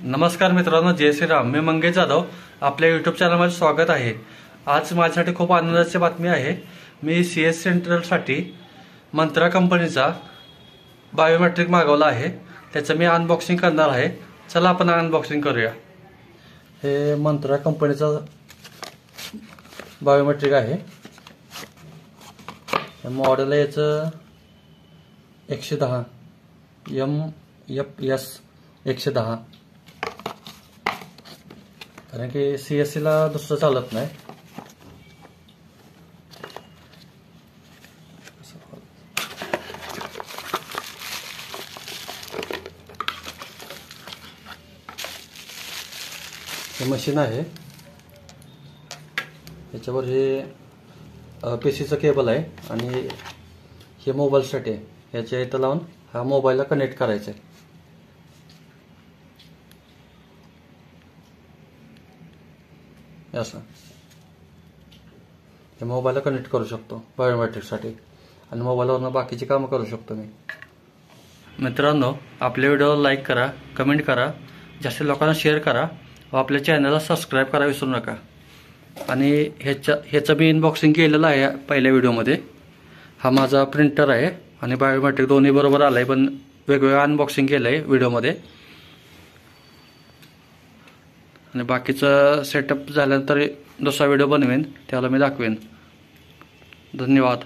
नमस्कार मित्रांनो, जय श्रीराम. मी मंगेश जाधव. आपल्या यूट्यूब चॅनलमध्ये स्वागत आहे. आज माझ्यासाठी खूप आनंदाची बातमी आहे. मी CS सेंट्रलसाठी मंत्रा कंपनीचा बायोमेट्रिक मागवला आहे. त्याचं मी अनबॉक्सिंग करणार आहे. चला आपण अनबॉक्सिंग करूया. हे मंत्रा कंपनीचा बायोमेट्रिक आहे. मॉडेल आहे याचं 110 MFS 110. कारण की CSC ला दुसरं चालत नाही. हे मशीन आहे. याच्यावर हे PCचं केबल आहे आणि हे मोबाईलसाठी आहे. याच्या इथं लावून हा मोबाईलला कनेक्ट करायचा आहे. असं हे मोबाईलला कनेक्ट करू शकतो बायोमेट्रिकसाठी आणि मोबाईलवरनं बाकीची कामं करू शकतो मी. मित्रांनो, आपल्या व्हिडिओला लाईक करा, कमेंट करा, जास्त लोकांना शेअर करा व आपल्या चॅनलला सबस्क्राईब करा विसरू नका. आणि ह्याचं मी अनबॉक्सिंग केलेलं आहे पहिल्या व्हिडिओमध्ये. हा माझा प्रिंटर आहे आणि बायोमेट्रिक दोन्ही बरोबर आलं आहे, पण वेगवेगळं अनबॉक्सिंग केलं आहे व्हिडिओमध्ये. आणि बाकीचं सेटअप झाल्यानंतर दुसरा व्हिडिओ बनवेन, त्याला मी दाखवेन. धन्यवाद.